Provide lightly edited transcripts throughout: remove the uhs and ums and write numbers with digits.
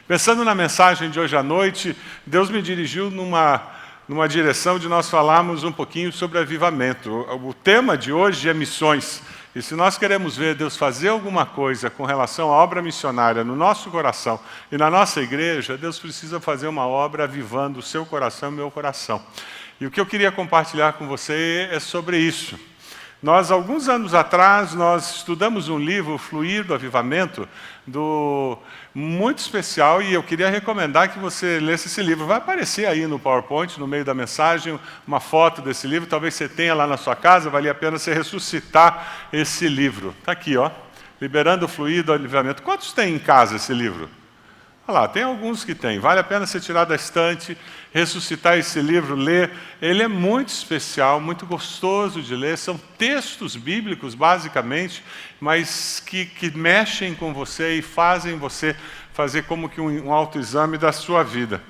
Pensando na mensagem de hoje à noite, Deus me dirigiu numa direção de nós falarmos um pouquinho sobre avivamento. O tema de hoje é missões. E se nós queremos ver Deus fazer alguma coisa com relação à obra missionária no nosso coração e na nossa igreja, Deus precisa fazer uma obra avivando o seu coração e o meu coração. E o que eu queria compartilhar com você é sobre isso. Alguns anos atrás, nós estudamos um livro, Fluir do Avivamento, muito especial, e eu queria recomendar que você lesse esse livro. Vai aparecer aí no PowerPoint, no meio da mensagem, uma foto desse livro. Talvez você tenha lá na sua casa, vale a pena você ressuscitar esse livro. Está aqui, ó, Liberando o Fluir do Avivamento. Quantos tem em casa esse livro? Olha lá, tem alguns que tem. Vale a pena você tirar da estante, ressuscitar esse livro, ler. Ele é muito especial, muito gostoso de ler. São textos bíblicos, basicamente, mas que mexem com você e fazem você fazer como que um autoexame da sua vida.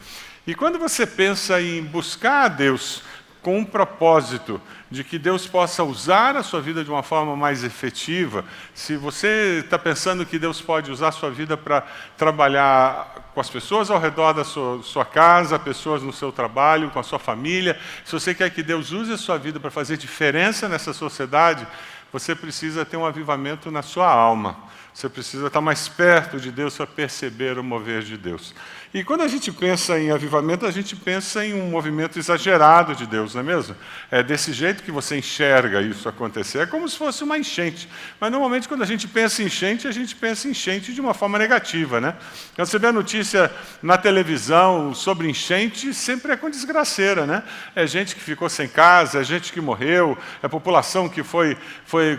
E quando você pensa em buscar a Deus com um propósito de que Deus possa usar a sua vida de uma forma mais efetiva, se você está pensando que Deus pode usar a sua vida para trabalhar com as pessoas ao redor da sua casa, pessoas no seu trabalho, com a sua família, se você quer que Deus use a sua vida para fazer diferença nessa sociedade, você precisa ter um avivamento na sua alma. Você precisa estar mais perto de Deus para perceber o mover de Deus. E quando a gente pensa em avivamento, a gente pensa em um movimento exagerado de Deus, não é mesmo? É desse jeito que você enxerga isso acontecer. É como se fosse uma enchente. Mas, normalmente, quando a gente pensa em enchente de uma forma negativa, né? Quando você vê a notícia na televisão sobre enchente, sempre é com desgraceira, né? É gente que ficou sem casa, é gente que morreu, é população que foi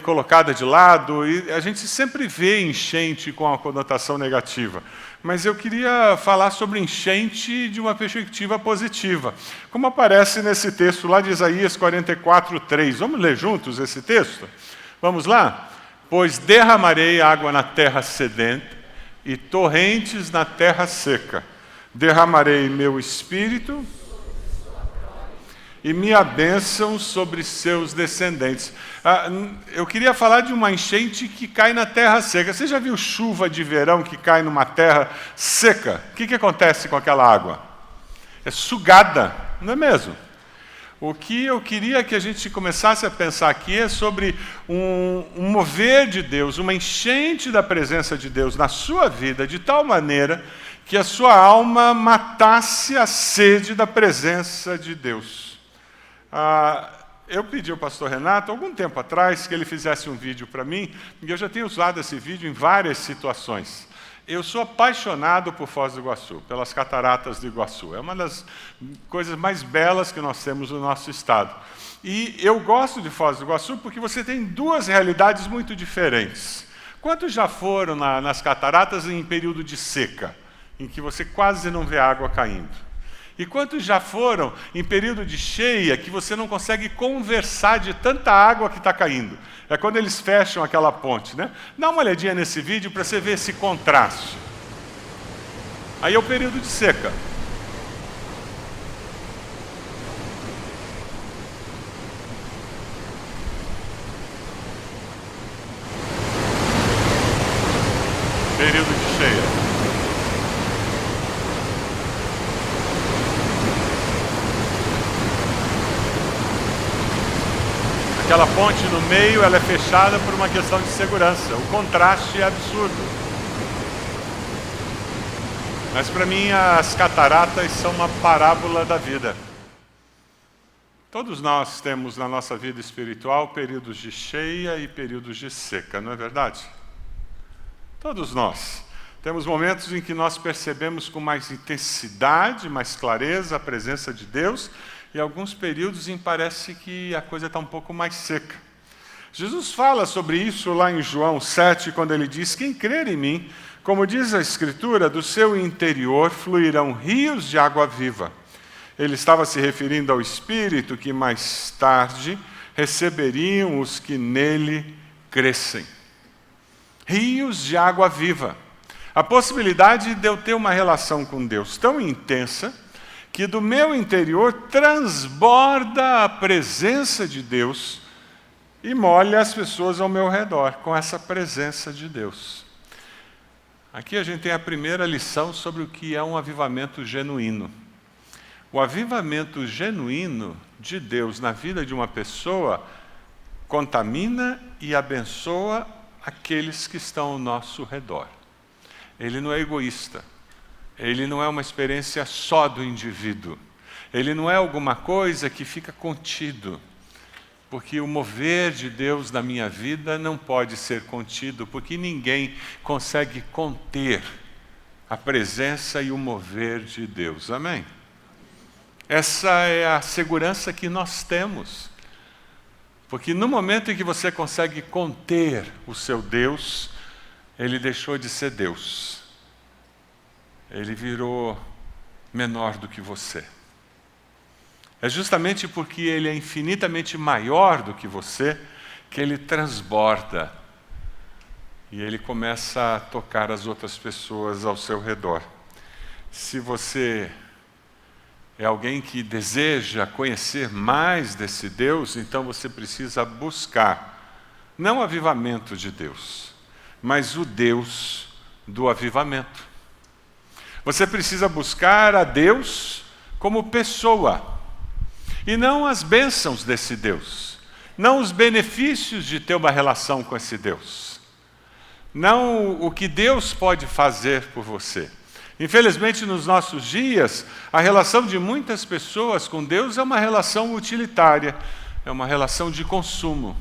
colocada de lado, e a gente sempre vê enchente com a conotação negativa. Mas eu queria falar sobre enchente de uma perspectiva positiva, como aparece nesse texto lá de Isaías 44:3. Vamos ler juntos esse texto? Vamos lá? Pois derramarei água na terra sedenta e torrentes na terra seca. Derramarei meu espírito e minha bênção sobre seus descendentes. Eu queria falar de uma enchente que cai na terra seca. Você já viu chuva de verão que cai numa terra seca? O que acontece com aquela água? É sugada, não é mesmo? O que eu queria que a gente começasse a pensar aqui é sobre um mover de Deus, uma enchente da presença de Deus na sua vida, de tal maneira que a sua alma matasse a sede da presença de Deus. Eu pedi ao pastor Renato, algum tempo atrás, que ele fizesse um vídeo para mim, e eu já tenho usado esse vídeo em várias situações. Eu sou apaixonado por Foz do Iguaçu, pelas cataratas do Iguaçu. É uma das coisas mais belas que nós temos no nosso estado. E eu gosto de Foz do Iguaçu porque você tem duas realidades muito diferentes. Quantos já foram nas cataratas em período de seca, em que você quase não vê água caindo? E quantos já foram em período de cheia que você não consegue conversar de tanta água que está caindo? É quando eles fecham aquela ponte, né? Dá uma olhadinha nesse vídeo para você ver esse contraste. Aí é o período de seca. Período de cheia. Aquela ponte no meio, ela é fechada por uma questão de segurança. O contraste é absurdo. Mas para mim as cataratas são uma parábola da vida. Todos nós temos na nossa vida espiritual períodos de cheia e períodos de seca, não é verdade? Todos nós. Temos momentos em que nós percebemos com mais intensidade, mais clareza a presença de Deus, e alguns períodos em que parece que a coisa está um pouco mais seca. Jesus fala sobre isso lá em João 7, quando ele diz: quem crer em mim, como diz a Escritura, do seu interior fluirão rios de água viva. Ele estava se referindo ao Espírito que mais tarde receberiam os que nele crescem. Rios de água viva. A possibilidade de eu ter uma relação com Deus tão intensa que do meu interior transborda a presença de Deus e molha as pessoas ao meu redor com essa presença de Deus. Aqui a gente tem a primeira lição sobre o que é um avivamento genuíno. O avivamento genuíno de Deus na vida de uma pessoa contamina e abençoa aqueles que estão ao nosso redor. Ele não é egoísta. Ele não é uma experiência só do indivíduo. Ele não é alguma coisa que fica contido. Porque o mover de Deus na minha vida não pode ser contido, porque ninguém consegue conter a presença e o mover de Deus. Amém? Essa é a segurança que nós temos. Porque no momento em que você consegue conter o seu Deus, ele deixou de ser Deus. Ele virou menor do que você. É justamente porque ele é infinitamente maior do que você que ele transborda e ele começa a tocar as outras pessoas ao seu redor. Se você é alguém que deseja conhecer mais desse Deus, então você precisa buscar, não o avivamento de Deus, mas o Deus do avivamento. Você precisa buscar a Deus como pessoa, e não as bênçãos desse Deus, não os benefícios de ter uma relação com esse Deus, não o que Deus pode fazer por você. Infelizmente, nos nossos dias, a relação de muitas pessoas com Deus é uma relação utilitária, é uma relação de consumo.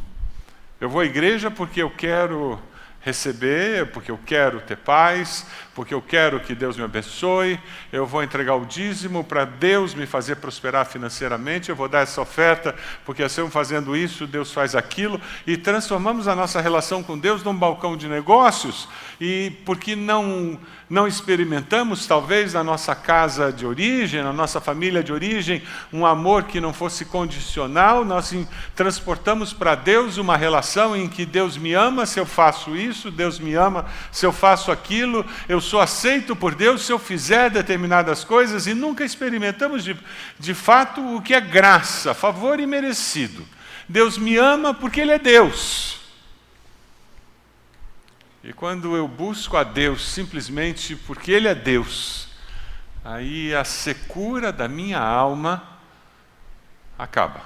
Eu vou à igreja porque eu quero receber, porque eu quero ter paz, porque eu quero que Deus me abençoe, eu vou entregar o dízimo para Deus me fazer prosperar financeiramente, eu vou dar essa oferta, porque se eu fazendo isso, Deus faz aquilo, e transformamos a nossa relação com Deus num balcão de negócios, e porque não experimentamos, talvez, na nossa casa de origem, na nossa família de origem, um amor que não fosse condicional, nós transportamos para Deus uma relação em que Deus me ama se eu faço isso, Deus me ama se eu faço aquilo, eu sou aceito por Deus se eu fizer determinadas coisas, e nunca experimentamos de fato o que é graça, favor imerecido. Deus me ama porque Ele é Deus. E quando eu busco a Deus simplesmente porque Ele é Deus, aí a secura da minha alma acaba.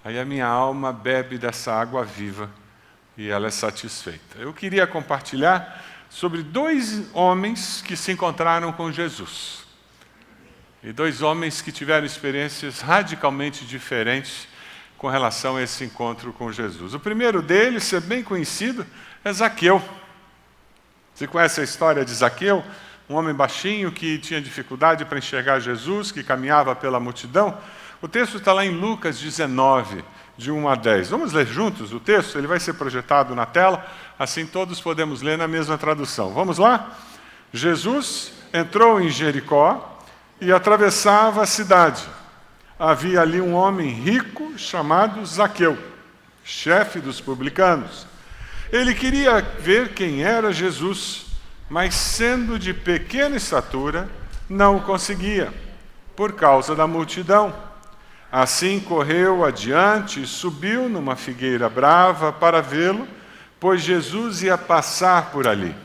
Aí a minha alma bebe dessa água viva e ela é satisfeita. Eu queria compartilhar sobre 2 homens que se encontraram com Jesus. E 2 homens que tiveram experiências radicalmente diferentes com relação a esse encontro com Jesus. O primeiro deles, é bem conhecido, é Zaqueu. Você conhece a história de Zaqueu? Um homem baixinho que tinha dificuldade para enxergar Jesus, que caminhava pela multidão. O texto está lá em Lucas 19, de 1 a 10. Vamos ler juntos o texto? Ele vai ser projetado na tela, assim todos podemos ler na mesma tradução. Vamos lá? Jesus entrou em Jericó e atravessava a cidade. Havia ali um homem rico chamado Zaqueu, chefe dos publicanos. Ele queria ver quem era Jesus, mas sendo de pequena estatura, não o conseguia, por causa da multidão. Assim correu adiante e subiu numa figueira brava para vê-lo, pois Jesus ia passar por ali.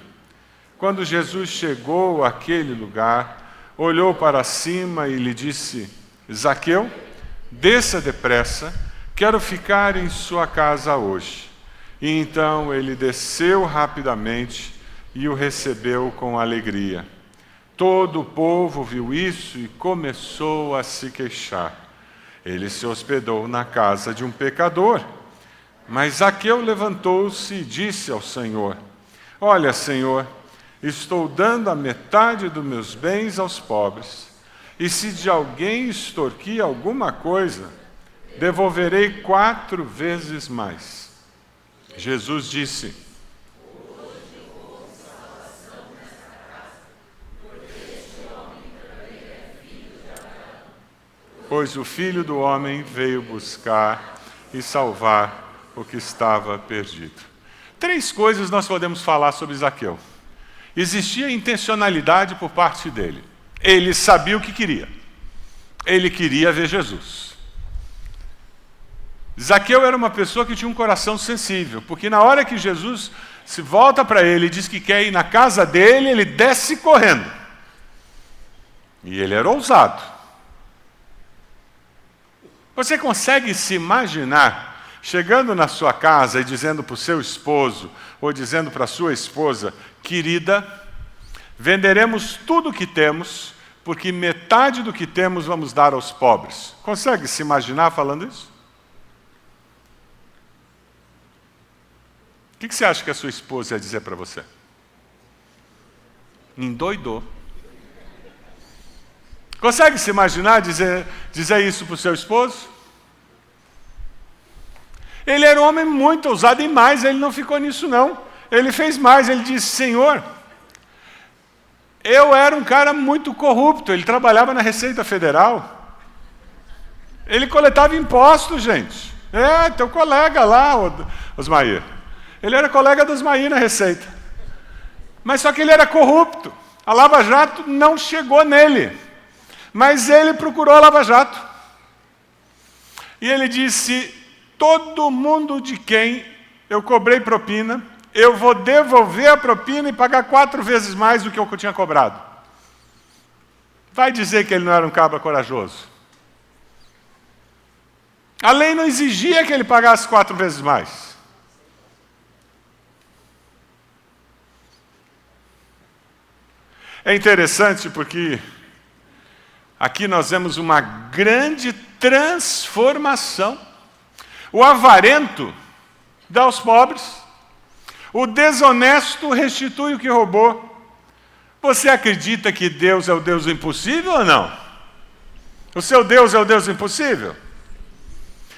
Quando Jesus chegou àquele lugar, olhou para cima e lhe disse: Zaqueu, desça depressa, quero ficar em sua casa hoje. E então ele desceu rapidamente e o recebeu com alegria. Todo o povo viu isso e começou a se queixar. Ele se hospedou na casa de um pecador. Mas Zaqueu levantou-se e disse ao Senhor: Olha, Senhor, estou dando a metade dos meus bens aos pobres. E se de alguém extorquir alguma coisa, devolverei 4 vezes mais. Jesus disse: Pois o Filho do Homem veio buscar e salvar o que estava perdido. 3 coisas nós podemos falar sobre Zaqueu. Existia intencionalidade por parte dele. Ele sabia o que queria. Ele queria ver Jesus. Zaqueu era uma pessoa que tinha um coração sensível, porque na hora que Jesus se volta para ele e diz que quer ir na casa dele, ele desce correndo. E ele era ousado. Você consegue se imaginar chegando na sua casa e dizendo para o seu esposo, ou dizendo para a sua esposa, querida, venderemos tudo o que temos, porque metade do que temos vamos dar aos pobres. Consegue se imaginar falando isso? O que você acha que a sua esposa ia dizer para você? Endoidou. Consegue se imaginar dizer isso para o seu esposo? Ele era um homem muito ousado e mais, ele não ficou nisso não. Ele fez mais, ele disse, Senhor, eu era um cara muito corrupto, ele trabalhava na Receita Federal. Ele coletava impostos, gente. Teu colega lá, Osmair. Ele era colega do Osmair na Receita. Mas só que ele era corrupto. A Lava Jato não chegou nele. Mas ele procurou a Lava Jato. E ele disse, todo mundo de quem eu cobrei propina, eu vou devolver a propina e pagar 4 vezes mais do que eu tinha cobrado. Vai dizer que ele não era um cabra corajoso. A lei não exigia que ele pagasse 4 vezes mais. É interessante porque aqui nós vemos uma grande transformação. O avarento dá aos pobres, o desonesto restitui o que roubou. Você acredita que Deus é o Deus do impossível ou não? O seu Deus é o Deus do impossível?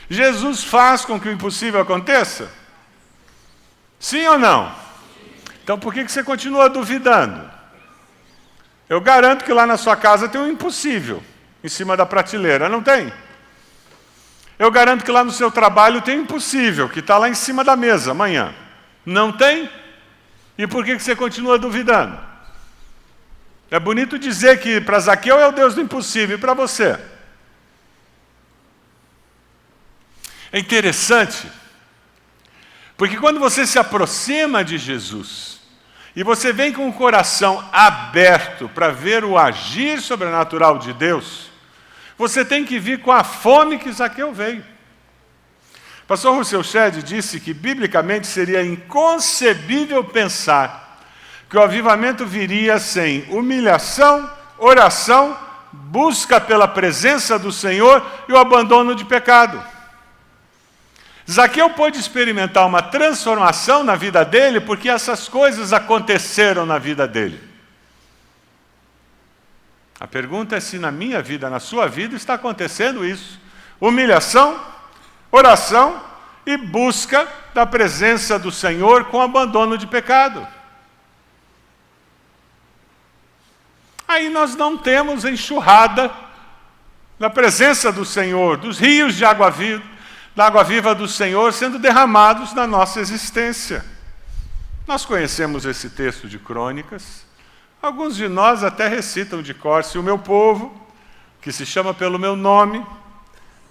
Jesus faz com que o impossível aconteça? Sim ou não? Então por que você continua duvidando? Eu garanto que lá na sua casa tem um impossível em cima da prateleira, não tem? Eu garanto que lá no seu trabalho tem um impossível que está lá em cima da mesa amanhã. Não tem? E por que você continua duvidando? É bonito dizer que para Zaqueu é o Deus do impossível, e para você? É interessante, porque quando você se aproxima de Jesus, e você vem com o coração aberto para ver o agir sobrenatural de Deus, você tem que vir com a fome que Zaqueu veio. Pastor Russell Shedd disse que, biblicamente, seria inconcebível pensar que o avivamento viria sem humilhação, oração, busca pela presença do Senhor e o abandono de pecado. Zaqueu pôde experimentar uma transformação na vida dele porque essas coisas aconteceram na vida dele. A pergunta é se na minha vida, na sua vida, está acontecendo isso. Humilhação, oração e busca da presença do Senhor com abandono de pecado. Aí nós não temos enxurrada da presença do Senhor, dos rios de água viva, da água viva do Senhor sendo derramados na nossa existência. Nós conhecemos esse texto de Crônicas. Alguns de nós até recitam de cor: se o meu povo, que se chama pelo meu nome,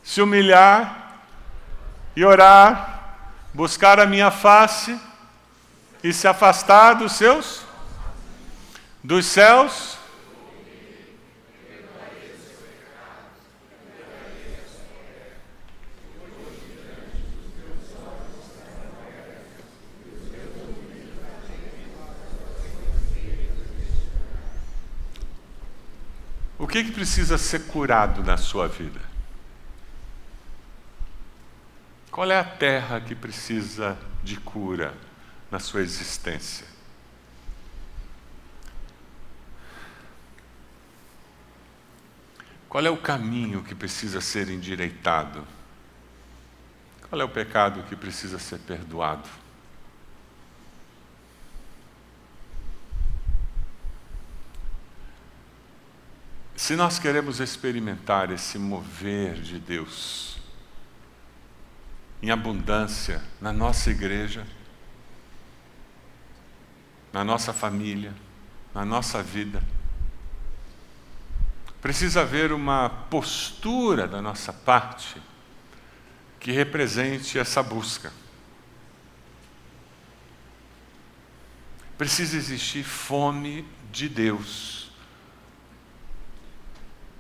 se humilhar e orar, buscar a minha face e se afastar dos céus, o que precisa ser curado na sua vida? Qual é a terra que precisa de cura na sua existência? Qual é o caminho que precisa ser endireitado? Qual é o pecado que precisa ser perdoado? Se nós queremos experimentar esse mover de Deus em abundância na nossa igreja, na nossa família, na nossa vida, precisa haver uma postura da nossa parte que represente essa busca. precisa existir fome de Deus.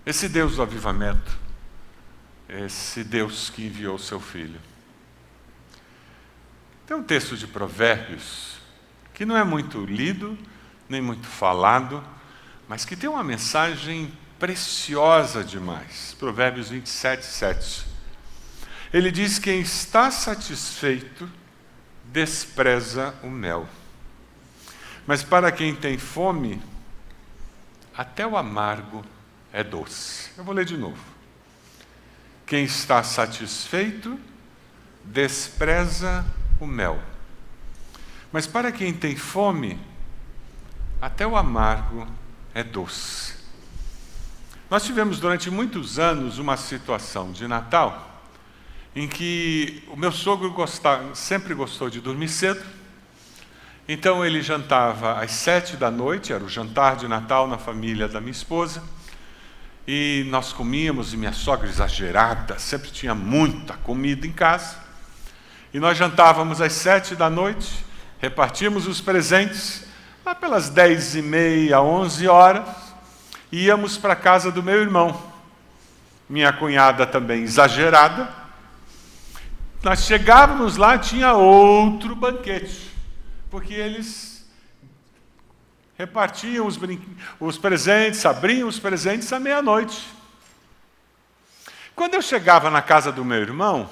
Esse Deus do avivamento, esse Deus que enviou o seu Filho. Tem um texto de Provérbios que não é muito lido, nem muito falado, mas que tem uma mensagem preciosa demais. Provérbios 27, 7. Ele diz: quem está satisfeito despreza o mel, mas para quem tem fome, até o amargo é doce. Eu vou ler de novo. Quem está satisfeito despreza o mel, mas para quem tem fome, até o amargo é doce. Nós tivemos durante muitos anos uma situação de Natal em que o meu sogro sempre gostou de dormir cedo, então ele jantava às 7 da noite, era o jantar de Natal na família da minha esposa, e nós comíamos, e minha sogra exagerada, sempre tinha muita comida em casa, e nós jantávamos às 7 da noite, repartíamos os presentes, lá pelas 10h30, 11 horas, e íamos para a casa do meu irmão. Minha cunhada também exagerada. Nós chegávamos lá, tinha outro banquete, porque eles repartiam os presentes, abriam os presentes à meia-noite. Quando eu chegava na casa do meu irmão,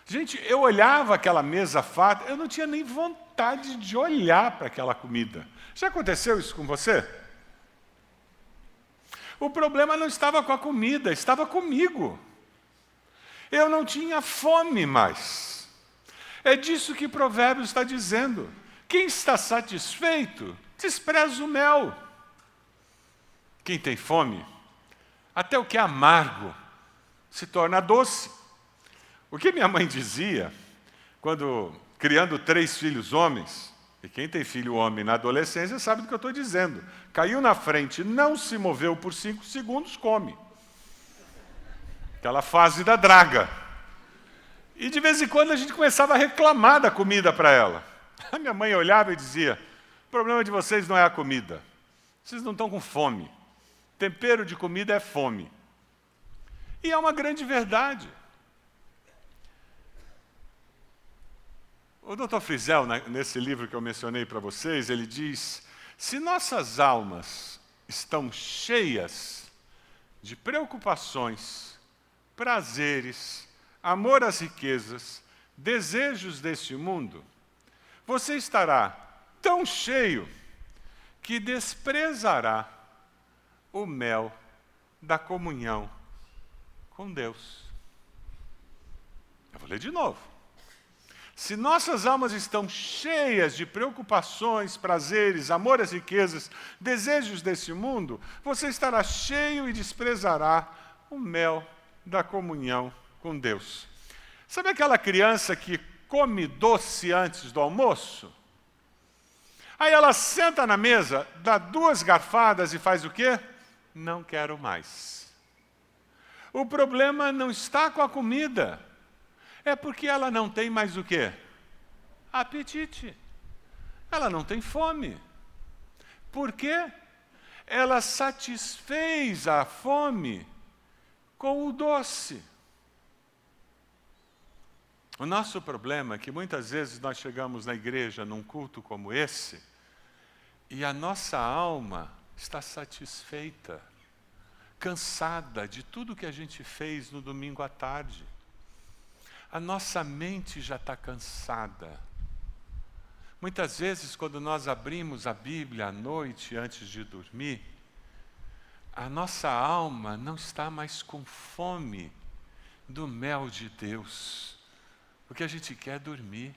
gente, eu olhava aquela mesa farta, eu não tinha nem vontade de olhar para aquela comida. Já aconteceu isso com você? O problema não estava com a comida, estava comigo. Eu não tinha fome mais. É disso que Provérbios está dizendo. Quem está satisfeito, despreza o mel. Quem tem fome, até o que é amargo se torna doce. O que minha mãe dizia, quando criando 3 filhos homens, e quem tem filho homem na adolescência sabe do que eu estou dizendo, caiu na frente, não se moveu por 5 segundos, come. Aquela fase da draga. E de vez em quando a gente começava a reclamar da comida para ela. A minha mãe olhava e dizia: o problema de vocês não é a comida. Vocês não estão com fome. Tempero de comida é fome. E é uma grande verdade. O Dr. Frisell, nesse livro que eu mencionei para vocês, ele diz: se nossas almas estão cheias de preocupações, prazeres, amor às riquezas, desejos deste mundo, você estará tão cheio que desprezará o mel da comunhão com Deus. Eu vou ler de novo. Se nossas almas estão cheias de preocupações, prazeres, amor às riquezas, desejos desse mundo, você estará cheio e desprezará o mel da comunhão com Deus. Sabe aquela criança que come doce antes do almoço? Aí ela senta na mesa, dá 2 garfadas e faz o quê? Não quero mais. O problema não está com a comida. É porque ela não tem mais o quê? Apetite. Ela não tem fome. Por quê? Ela satisfez a fome com o doce. O nosso problema é que muitas vezes nós chegamos na igreja num culto como esse e a nossa alma está satisfeita, cansada de tudo que a gente fez no domingo à tarde. A nossa mente já está cansada. Muitas vezes, quando nós abrimos a Bíblia à noite, antes de dormir, a nossa alma não está mais com fome do mel de Deus, porque a gente quer dormir.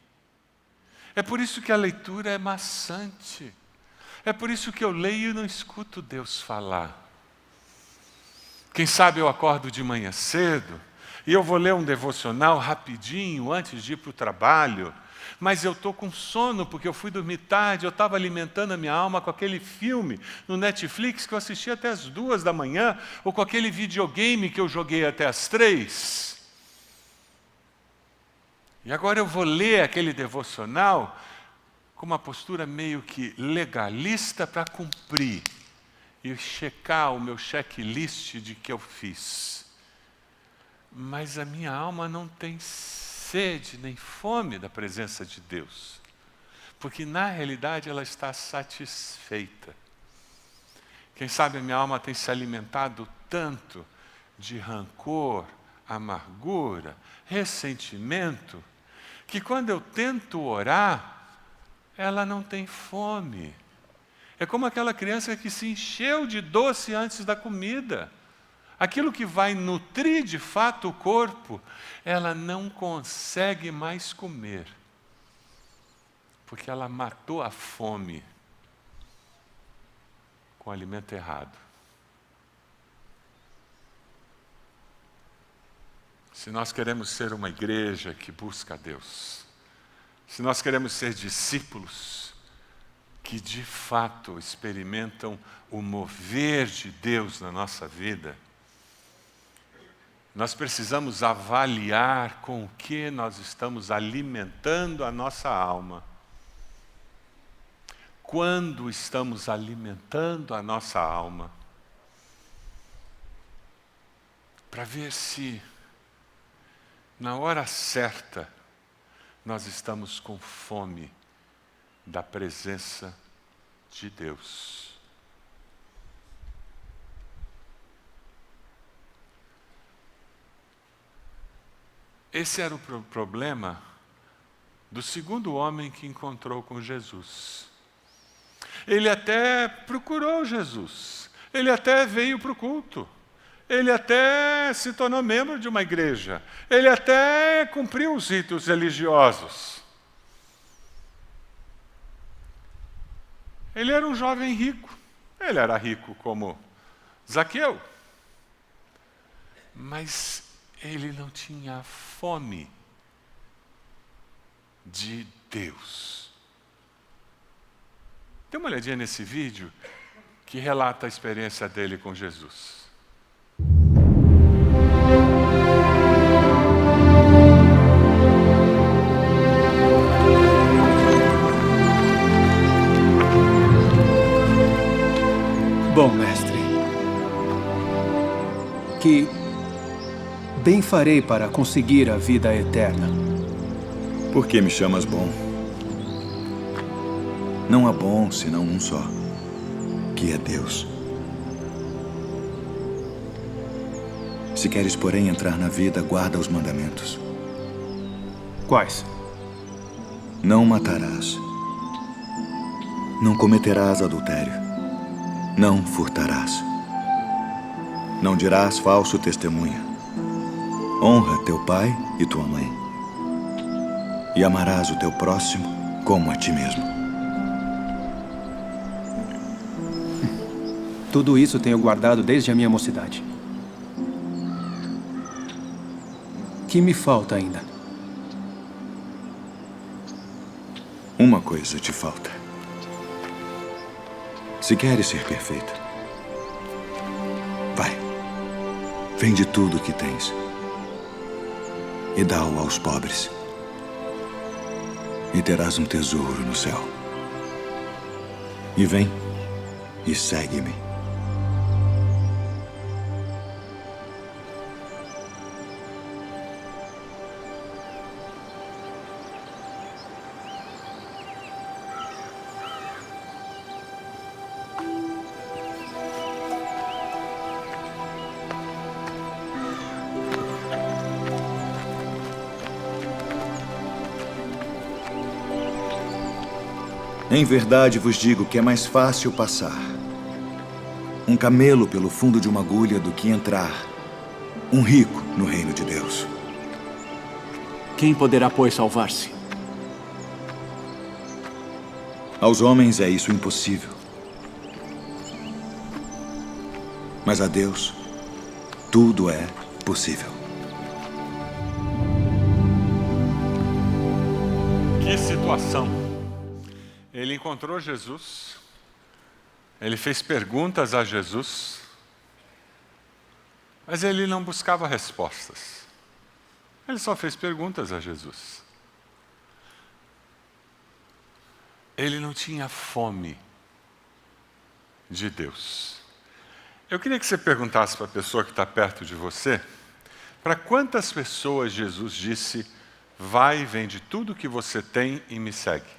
É por isso que a leitura é maçante. É por isso que eu leio e não escuto Deus falar. Quem sabe eu acordo de manhã cedo, e eu vou ler um devocional rapidinho antes de ir para o trabalho, mas eu estou com sono porque eu fui dormir tarde, eu estava alimentando a minha alma com aquele filme no Netflix que eu assisti até as 2 da manhã, ou com aquele videogame que eu joguei até as 3. E agora eu vou ler aquele devocional com uma postura meio que legalista para cumprir e checar o meu checklist de que eu fiz. Mas a minha alma não tem sede nem fome da presença de Deus, porque na realidade ela está satisfeita. Quem sabe a minha alma tem se alimentado tanto de rancor, amargura, ressentimento, que quando eu tento orar, ela não tem fome. É como aquela criança que se encheu de doce antes da comida. Aquilo que vai nutrir de fato o corpo, ela não consegue mais comer, porque ela matou a fome com o alimento errado. Se nós queremos ser uma igreja que busca a Deus, se nós queremos ser discípulos que de fato experimentam o mover de Deus na nossa vida, nós precisamos avaliar com o que nós estamos alimentando a nossa alma. Quando estamos alimentando a nossa alma, para ver se na hora certa nós estamos com fome da presença de Deus. Esse era o problema do segundo homem que encontrou com Jesus. Ele até procurou Jesus, ele até veio para o culto, ele até se tornou membro de uma igreja, ele até cumpriu os ritos religiosos. Ele era um jovem rico, ele era rico como Zaqueu, mas ele não tinha fome de Deus. Dê uma olhadinha nesse vídeo que relata a experiência dele com Jesus. Bom, mestre, que bem farei para conseguir a vida eterna? Por que me chamas bom? Não há bom senão um só, que é Deus. Se queres, porém, entrar na vida, guarda os mandamentos. Quais? Não matarás. Não cometerás adultério. Não furtarás. Não dirás falso testemunho. Honra teu pai e tua mãe. E amarás o teu próximo como a ti mesmo. Tudo isso tenho guardado desde a minha mocidade. Que me falta ainda? Uma coisa te falta. Se queres ser perfeito, vai, vende tudo o que tens e dá-o aos pobres, e terás um tesouro no céu. E vem e segue-me. Em verdade vos digo que é mais fácil passar um camelo pelo fundo de uma agulha do que entrar um rico no reino de Deus. Quem poderá, pois, salvar-se? Aos homens é isso impossível. Mas a Deus tudo é possível. Que situação! Ele encontrou Jesus, ele fez perguntas a Jesus, mas ele não buscava respostas. Ele só fez perguntas a Jesus. Ele não tinha fome de Deus. Eu queria que você perguntasse para a pessoa que está perto de você, para quantas pessoas Jesus disse, vai e vende tudo que você tem e me segue.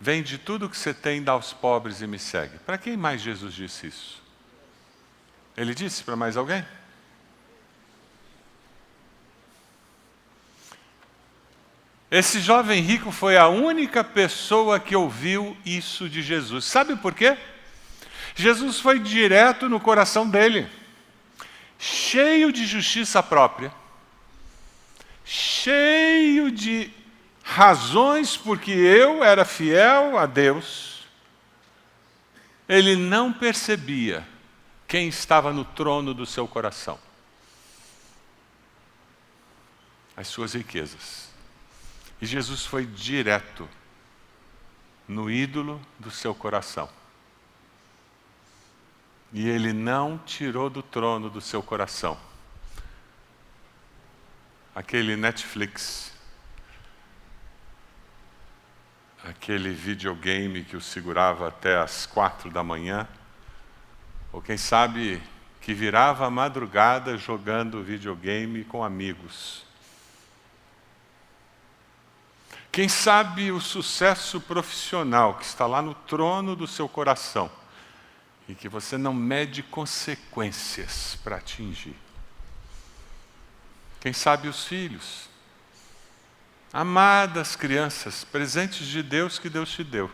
Vende tudo que você tem, dá aos pobres e me segue. Para quem mais Jesus disse isso? Ele disse para mais alguém? Esse jovem rico foi a única pessoa que ouviu isso de Jesus. Sabe por quê? Jesus foi direto no coração dele, cheio de justiça própria, cheio de razões porque eu era fiel a Deus. Ele não percebia quem estava no trono do seu coração. As suas riquezas. E Jesus foi direto no ídolo do seu coração. E ele não tirou do trono do seu coração aquele Netflix, aquele videogame que o segurava até as 4 da manhã, ou quem sabe que virava a madrugada jogando videogame com amigos. Quem sabe o sucesso profissional que está lá no trono do seu coração e que você não mede consequências para atingir. Quem sabe os filhos, amadas crianças, presentes de Deus que Deus te deu,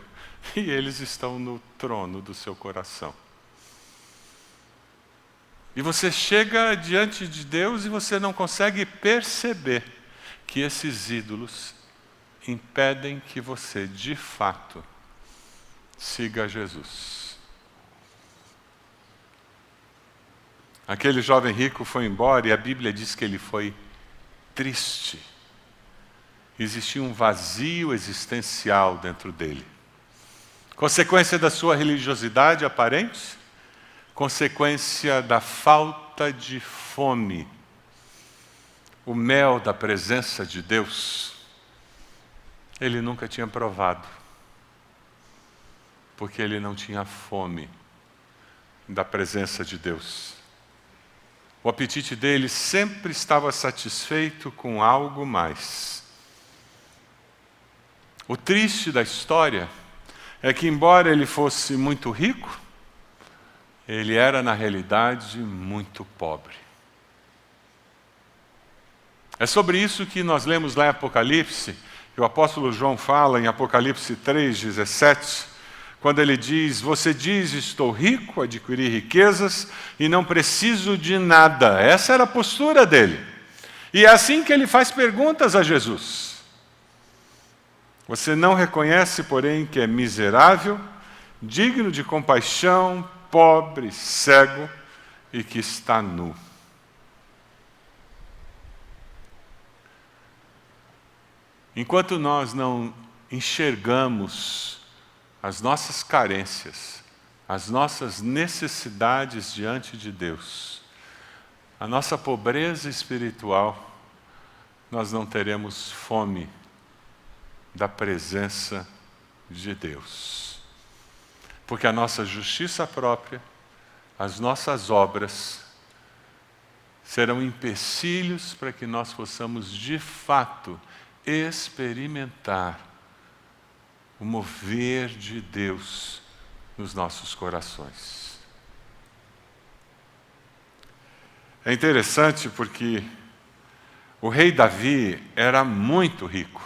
e eles estão no trono do seu coração. E você chega diante de Deus e você não consegue perceber que esses ídolos impedem que você, de fato, siga Jesus. Aquele jovem rico foi embora e a Bíblia diz que ele foi triste. Existia um vazio existencial dentro dele. Consequência da sua religiosidade aparente? Consequência da falta de fome. O mel da presença de Deus ele nunca tinha provado, porque ele não tinha fome da presença de Deus. O apetite dele sempre estava satisfeito com algo mais. O triste da história é que, embora ele fosse muito rico, ele era, na realidade, muito pobre. É sobre isso que nós lemos lá em Apocalipse, que o apóstolo João fala em Apocalipse 3:17, quando ele diz, você diz, estou rico, adquiri riquezas e não preciso de nada. Essa era a postura dele. E é assim que ele faz perguntas a Jesus. Você não reconhece, porém, que é miserável, digno de compaixão, pobre, cego e que está nu. Enquanto nós não enxergamos as nossas carências, as nossas necessidades diante de Deus, a nossa pobreza espiritual, nós não teremos fome da presença de Deus. Porque a nossa justiça própria, as nossas obras, serão empecilhos para que nós possamos, de fato, experimentar o mover de Deus nos nossos corações. É interessante porque o rei Davi era muito rico.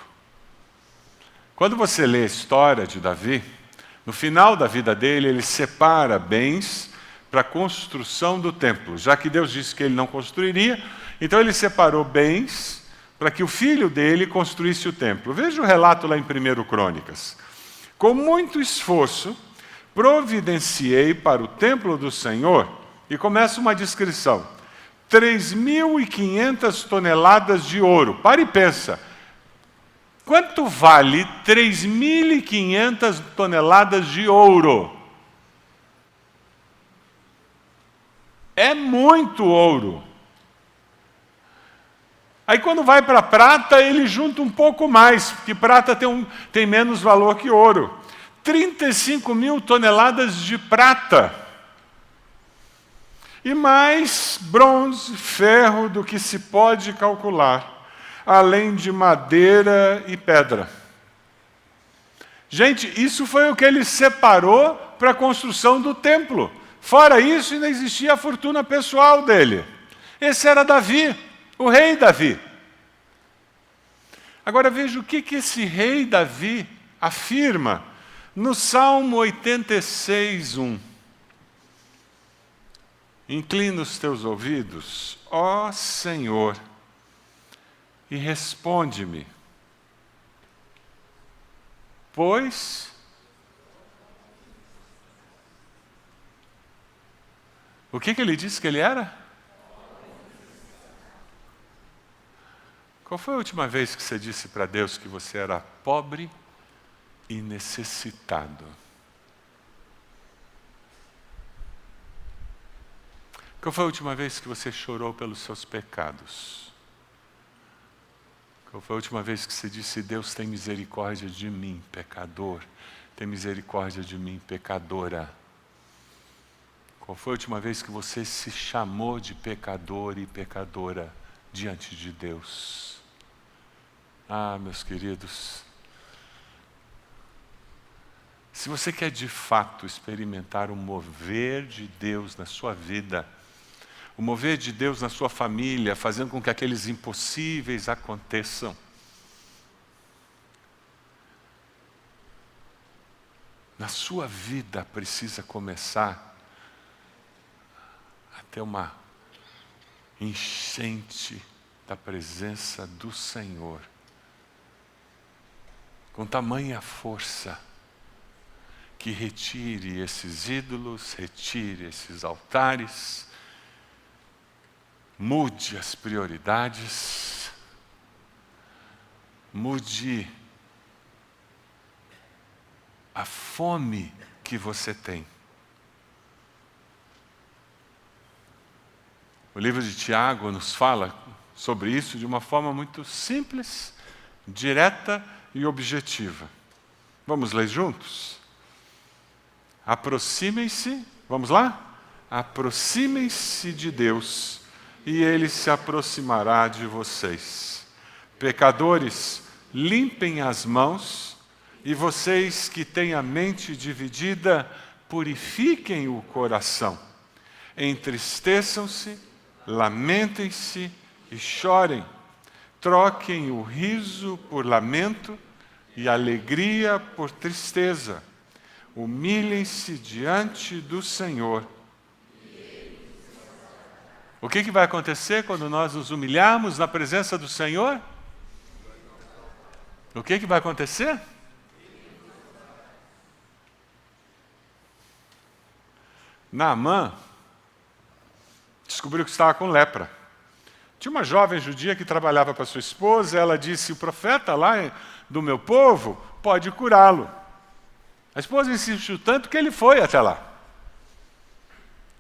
Quando você lê a história de Davi, no final da vida dele, ele separa bens para a construção do templo. Já que Deus disse que ele não construiria, então ele separou bens para que o filho dele construísse o templo. Veja o relato lá em 1 Crônicas. Com muito esforço, providenciei para o templo do Senhor, e começa uma descrição, 3.500 toneladas de ouro. Para e pensa, quanto vale 3.500 toneladas de ouro? É muito ouro. Aí quando vai para a prata, ele junta um pouco mais, porque prata tem menos valor que ouro. 35 mil toneladas de prata. E mais bronze, ferro do que se pode calcular, além de madeira e pedra. Gente, isso foi o que ele separou para a construção do templo. Fora isso, ainda existia a fortuna pessoal dele. Esse era Davi, o rei Davi. Agora veja o que esse rei Davi afirma no Salmo 86, 1. Inclina os teus ouvidos, ó Senhor, e responde-me. Pois o que ele disse que ele era? Qual foi a última vez que você disse para Deus que você era pobre e necessitado? Qual foi a última vez que você chorou pelos seus pecados? Qual foi a última vez que você disse, Deus tem misericórdia de mim, pecador, tem misericórdia de mim, pecadora? Qual foi a última vez que você se chamou de pecador e pecadora diante de Deus? Ah, meus queridos, se você quer de fato experimentar o mover de Deus na sua vida, o mover de Deus na sua família, fazendo com que aqueles impossíveis aconteçam, na sua vida precisa começar a ter uma enchente da presença do Senhor, com tamanha força, que retire esses ídolos, retire esses altares, mude as prioridades, mude a fome que você tem. O livro de Tiago nos fala sobre isso de uma forma muito simples, direta e objetiva. Vamos ler juntos? Aproximem-se, vamos lá? Aproximem-se de Deus, e Ele se aproximará de vocês. Pecadores, limpem as mãos, e vocês que têm a mente dividida, purifiquem o coração. Entristeçam-se, lamentem-se e chorem. Troquem o riso por lamento e a alegria por tristeza. Humilhem-se diante do Senhor. O que vai acontecer quando nós nos humilharmos na presença do Senhor? O que vai acontecer? Naamã descobriu que estava com lepra. Tinha uma jovem judia que trabalhava para sua esposa, ela disse, o profeta lá do meu povo pode curá-lo. A esposa insistiu tanto que ele foi até lá.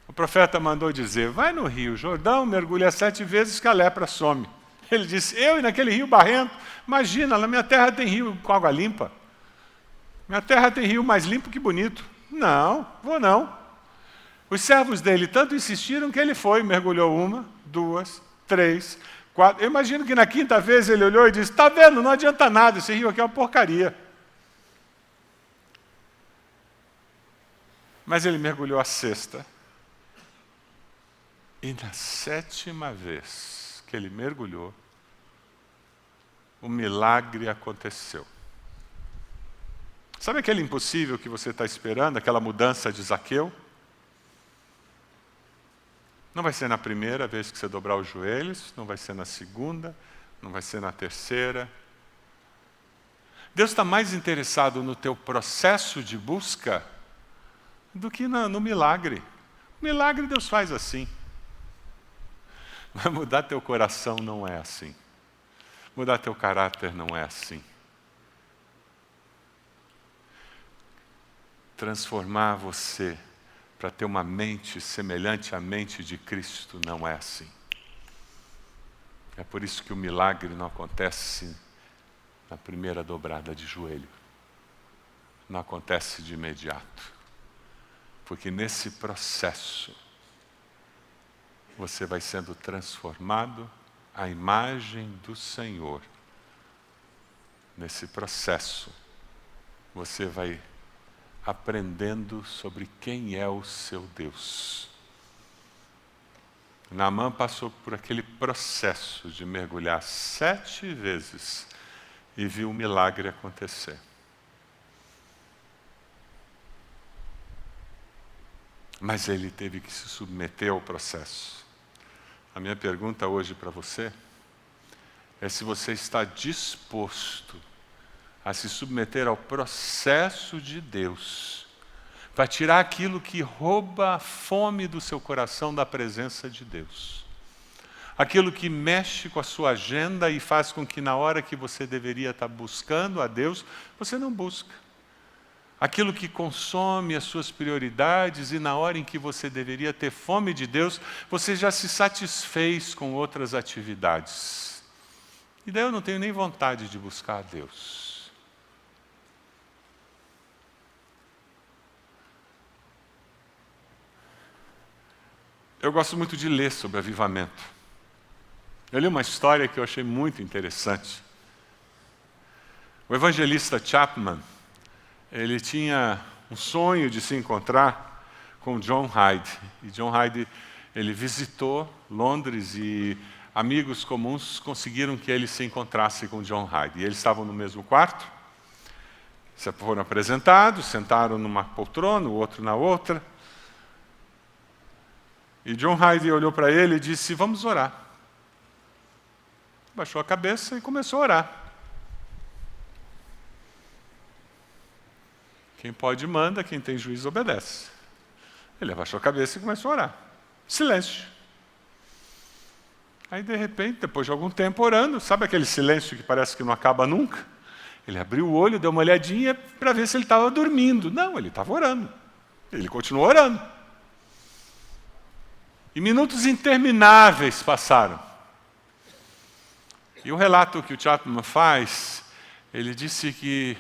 O profeta mandou dizer, vai no rio Jordão, mergulha 7 vezes que a lepra some. Ele disse, eu e naquele rio barrento, imagina, na minha terra tem rio com água limpa. Minha terra tem rio mais limpo que bonito. Não, vou não. Os servos dele tanto insistiram que ele foi, mergulhou 1, 2, 3, 4. Eu imagino que na 5ª vez ele olhou e disse, está vendo, não adianta nada, esse rio aqui é uma porcaria. Mas ele mergulhou a 6ª. E na 7ª vez que ele mergulhou, o milagre aconteceu. Sabe aquele impossível que você está esperando, aquela mudança de Zaqueu? Não vai ser na primeira vez que você dobrar os joelhos, não vai ser na 2ª, não vai ser na 3ª. Deus está mais interessado no teu processo de busca do que no milagre. O milagre Deus faz assim. Mas mudar teu coração não é assim. Mudar teu caráter não é assim. Transformar você para ter uma mente semelhante à mente de Cristo não é assim. É por isso que o milagre não acontece na primeira dobrada de joelho. Não acontece de imediato. Porque nesse processo, você vai sendo transformado à imagem do Senhor. Nesse processo, você vai aprendendo sobre quem é o seu Deus. Naamã passou por aquele processo de mergulhar 7 vezes e viu o milagre acontecer. Mas ele teve que se submeter ao processo. A minha pergunta hoje para você é se você está disposto a se submeter ao processo de Deus para tirar aquilo que rouba a fome do seu coração da presença de Deus. Aquilo que mexe com a sua agenda e faz com que na hora que você deveria estar buscando a Deus, você não busca. Aquilo que consome as suas prioridades e na hora em que você deveria ter fome de Deus, você já se satisfez com outras atividades. E daí eu não tenho nem vontade de buscar a Deus. Eu gosto muito de ler sobre avivamento. Eu li uma história que eu achei muito interessante. O evangelista Chapman, ele tinha um sonho de se encontrar com John Hyde. E John Hyde, ele visitou Londres e amigos comuns conseguiram que ele se encontrasse com John Hyde. E eles estavam no mesmo quarto, se foram apresentados, sentaram numa poltrona, o outro na outra. E John Hyde olhou para ele e disse, vamos orar. Baixou a cabeça e começou a orar. Quem pode manda, quem tem juízo obedece. Ele abaixou a cabeça e começou a orar. Silêncio. Aí, de repente, depois de algum tempo orando, sabe aquele silêncio que parece que não acaba nunca? Ele abriu o olho, deu uma olhadinha para ver se ele estava dormindo. Não, ele estava orando. Ele continuou orando. E minutos intermináveis passaram. E o relato que o Chapman faz, ele disse que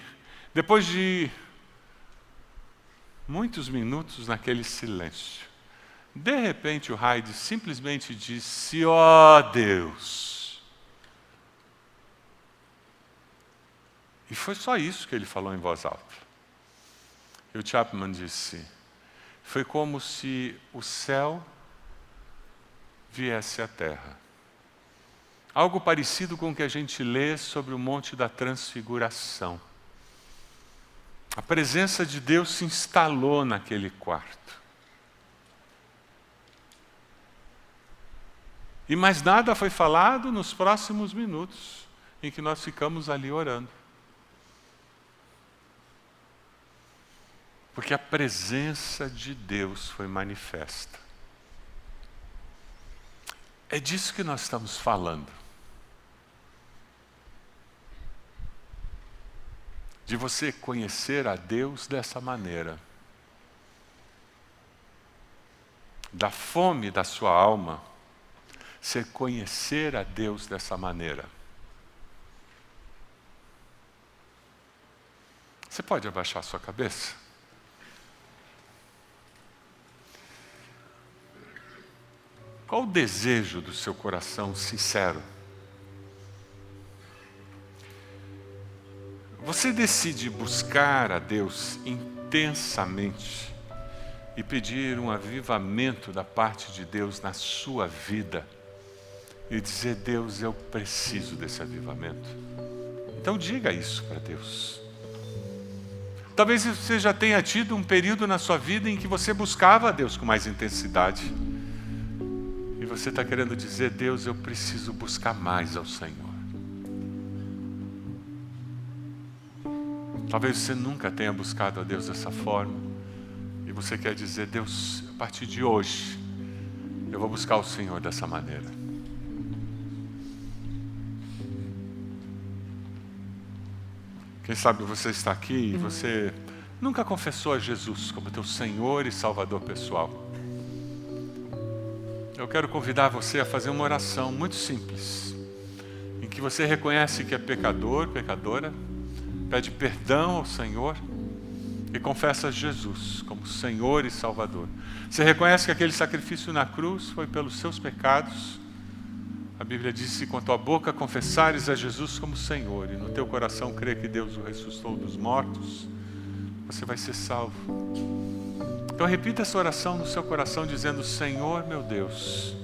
depois de muitos minutos naquele silêncio, de repente o Hyde simplesmente disse, ó Deus. E foi só isso que ele falou em voz alta. E o Chapman disse, foi como se o céu viesse à terra. Algo parecido com o que a gente lê sobre o Monte da Transfiguração. A presença de Deus se instalou naquele quarto. E mais nada foi falado nos próximos minutos em que nós ficamos ali orando. Porque a presença de Deus foi manifesta. É disso que nós estamos falando. De você conhecer a Deus dessa maneira. Da fome da sua alma, você conhecer a Deus dessa maneira. Você pode abaixar sua cabeça? Qual o desejo do seu coração sincero? Você decide buscar a Deus intensamente e pedir um avivamento da parte de Deus na sua vida e dizer, Deus, eu preciso desse avivamento. Então diga isso para Deus. Talvez você já tenha tido um período na sua vida em que você buscava a Deus com mais intensidade. E você está querendo dizer, Deus, eu preciso buscar mais ao Senhor. Talvez você nunca tenha buscado a Deus dessa forma. E você quer dizer, Deus, a partir de hoje, eu vou buscar o Senhor dessa maneira. Quem sabe você está aqui e você nunca confessou a Jesus como teu Senhor e Salvador pessoal. Eu quero convidar você a fazer uma oração muito simples. em que você reconhece que é pecador, pecadora, pede perdão ao Senhor e confessa Jesus como Senhor e Salvador. Você reconhece que aquele sacrifício na cruz foi pelos seus pecados. A Bíblia diz: se com a tua boca confessares a Jesus como Senhor e no teu coração crer que Deus o ressuscitou dos mortos, você vai ser salvo. Então repita essa oração no seu coração dizendo: Senhor meu Deus,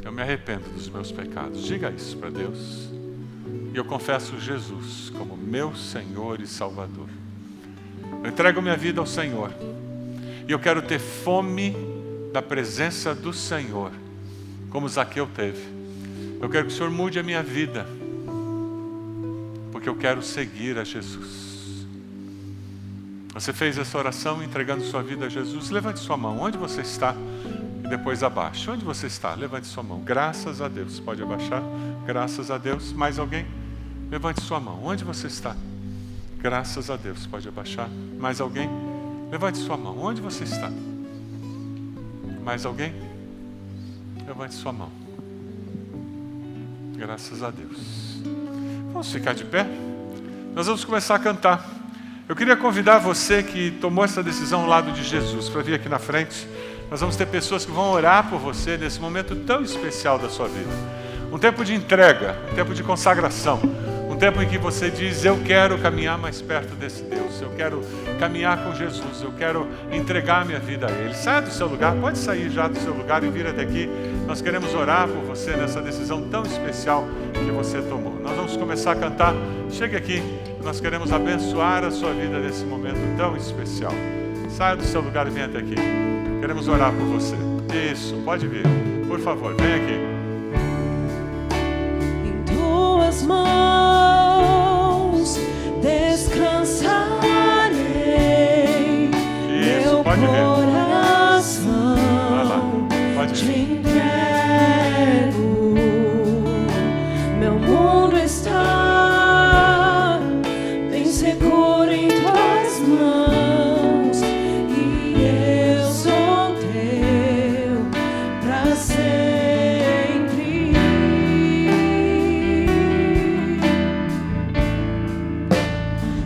eu me arrependo dos meus pecados. Diga isso para Deus. E eu confesso Jesus como meu Senhor e Salvador. Eu entrego minha vida ao Senhor. E eu quero ter fome da presença do Senhor, como Zaqueu teve. Eu quero que o Senhor mude a minha vida, porque eu quero seguir a Jesus. Você fez essa oração entregando sua vida a Jesus? Levante sua mão. Onde você está? E depois abaixe. Onde você está? Levante sua mão. Graças a Deus. Pode abaixar. Graças a Deus. Mais alguém? Levante sua mão. Onde você está? Graças a Deus. Pode abaixar. Mais alguém? Levante sua mão. Onde você está? Mais alguém? Levante sua mão. Graças a Deus. Vamos ficar de pé? Nós vamos começar a cantar. Eu queria convidar você que tomou essa decisão ao lado de Jesus para vir aqui na frente. Nós vamos ter pessoas que vão orar por você nesse momento tão especial da sua vida. Um tempo de entrega, um tempo de consagração. Um tempo em que você diz: eu quero caminhar mais perto desse Deus, eu quero caminhar com Jesus, eu quero entregar minha vida a Ele. Saia do seu lugar, pode sair já do seu lugar e vir até aqui. Nós queremos orar por você nessa decisão tão especial que você tomou. Nós vamos começar a cantar. Chegue aqui, nós queremos abençoar a sua vida nesse momento tão especial. Saia do seu lugar e venha até aqui. Queremos orar por você. Isso, pode vir. Por favor, vem aqui. Em tuas mãos descansarei. Isso, meu pode vir. coração. Vai lá, pode Te vir. entrego. Meu mundo está bem seguro em tuas mãos, e eu sou teu pra sempre.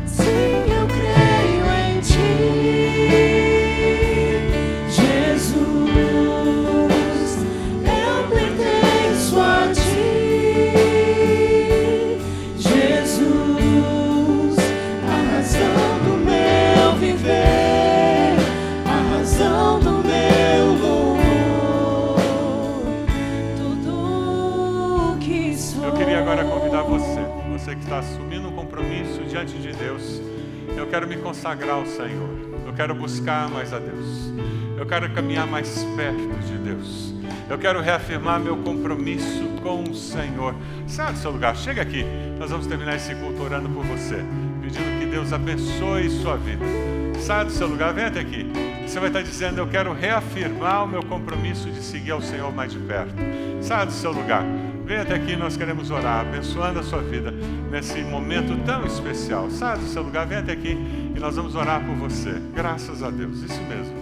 Sim, eu creio em ti, Jesus. Eu pertenço a ti, Jesus. A razão do meu viver, a razão do meu louvor, tudo que sou. Eu queria agora convidar você que está assumindo um compromisso diante de Deus. Eu quero me consagrar ao Senhor. Eu quero buscar mais a Deus. Eu quero caminhar mais perto de Deus. Eu quero reafirmar meu compromisso com o Senhor. Saia do seu lugar, chega aqui. Nós vamos terminar esse culto orando por você, pedindo que Deus abençoe sua vida. Saia do seu lugar, vem até aqui. Você vai estar dizendo: eu quero reafirmar o meu compromisso de seguir ao Senhor mais de perto. Saia do seu lugar, vem até aqui. Nós queremos orar, abençoando a sua vida nesse momento tão especial. Saia do seu lugar, vem até aqui e nós vamos orar por você. Graças a Deus, isso mesmo.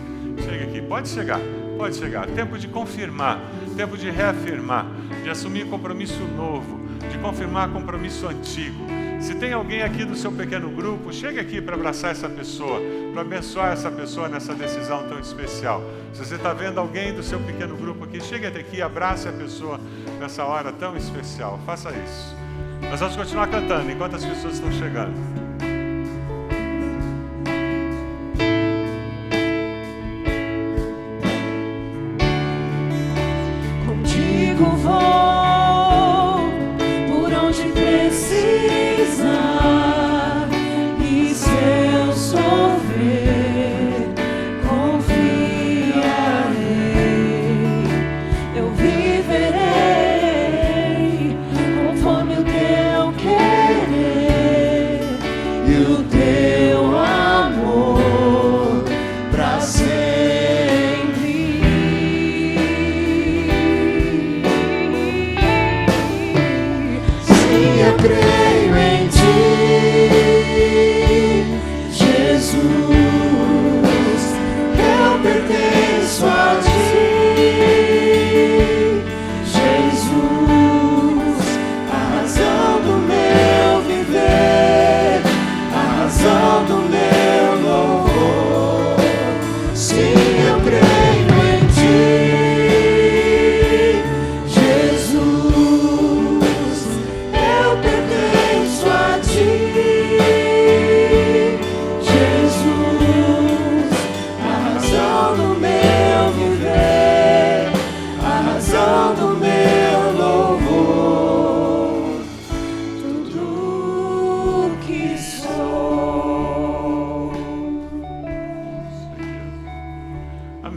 Chega aqui, pode chegar. Pode chegar. Tempo de confirmar, tempo de reafirmar, de assumir compromisso novo, de confirmar compromisso antigo. Se tem alguém aqui do seu pequeno grupo, chegue aqui para abraçar essa pessoa, para abençoar essa pessoa nessa decisão tão especial. Se você está vendo alguém do seu pequeno grupo aqui, chegue até aqui e abrace a pessoa nessa hora tão especial. Faça isso. Nós vamos continuar cantando enquanto as pessoas estão chegando. Contigo vou por onde precisar, e se eu sofrer, confiarei. Eu viverei conforme o teu querer e o teu amor pra sempre. Eu creio em ti, Jesus. Eu pertenço a ti, Jesus.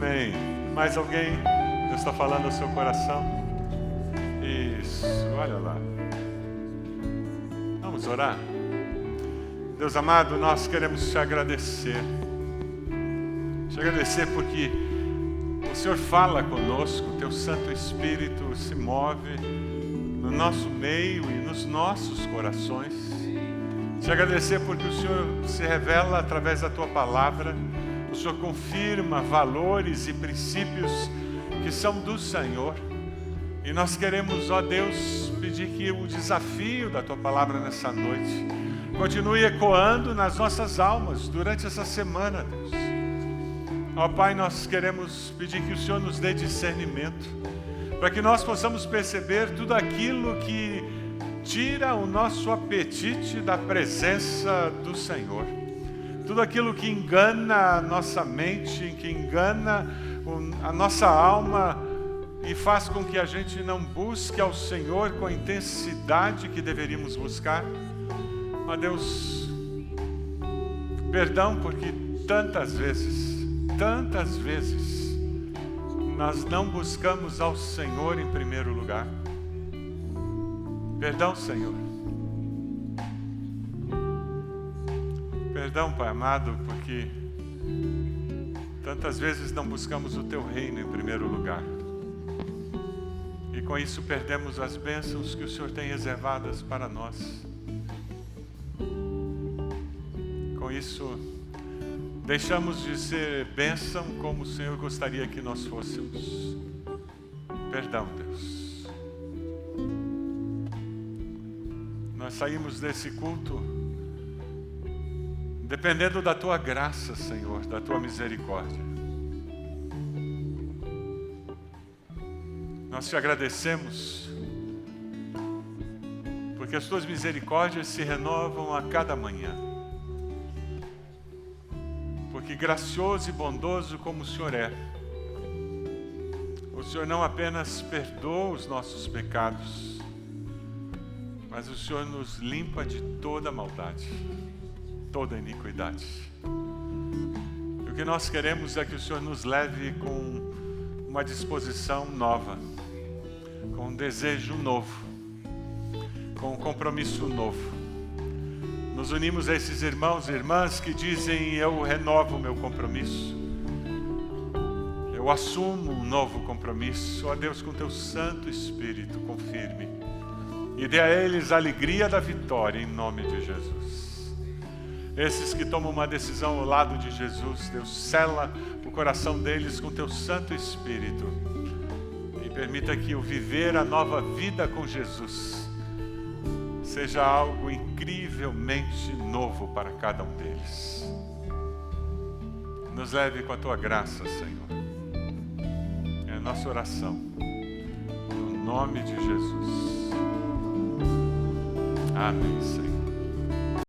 Amém. Mais alguém? Deus está falando ao seu coração? Isso, olha lá. Vamos orar? Deus amado, nós queremos te agradecer. Te agradecer porque o Senhor fala conosco, o teu Santo Espírito se move no nosso meio e nos nossos corações. Te agradecer porque o Senhor se revela através da tua palavra. O Senhor confirma valores e princípios que são do Senhor. E nós queremos, ó Deus, pedir que o desafio da tua palavra nessa noite continue ecoando nas nossas almas durante essa semana, Deus. Ó Pai, nós queremos pedir que o Senhor nos dê discernimento, para que nós possamos perceber tudo aquilo que tira o nosso apetite da presença do Senhor. Tudo aquilo que engana a nossa mente, que engana a nossa alma e faz com que a gente não busque ao Senhor com a intensidade que deveríamos buscar. Ó Deus, perdão porque tantas vezes, nós não buscamos ao Senhor em primeiro lugar. Perdão, Senhor. Perdão, Pai amado, porque tantas vezes não buscamos o Teu reino em primeiro lugar. E com isso perdemos as bênçãos que o Senhor tem reservadas para nós. Com isso, deixamos de ser bênção como o Senhor gostaria que nós fôssemos. Perdão, Deus. Nós saímos desse culto dependendo da Tua graça, Senhor, da Tua misericórdia. Nós te agradecemos porque as Tuas misericórdias se renovam a cada manhã. Porque gracioso e bondoso como o Senhor é, o Senhor não apenas perdoa os nossos pecados, mas o Senhor nos limpa de toda maldade, toda iniquidade. E o que nós queremos é que o Senhor nos leve com uma disposição nova, com um desejo novo, com um compromisso novo. Nos unimos a esses irmãos e irmãs que dizem: eu renovo o meu compromisso, eu assumo um novo compromisso. Ó Deus, com Teu Santo Espírito, confirme e dê a eles a alegria da vitória em nome de Jesus. Esses que tomam uma decisão ao lado de Jesus, Deus, sela o coração deles com Teu Santo Espírito e permita que o viver a nova vida com Jesus seja algo incrivelmente novo para cada um deles. Nos leve com a Tua graça, Senhor. É a nossa oração, no nome de Jesus. Amém, Senhor.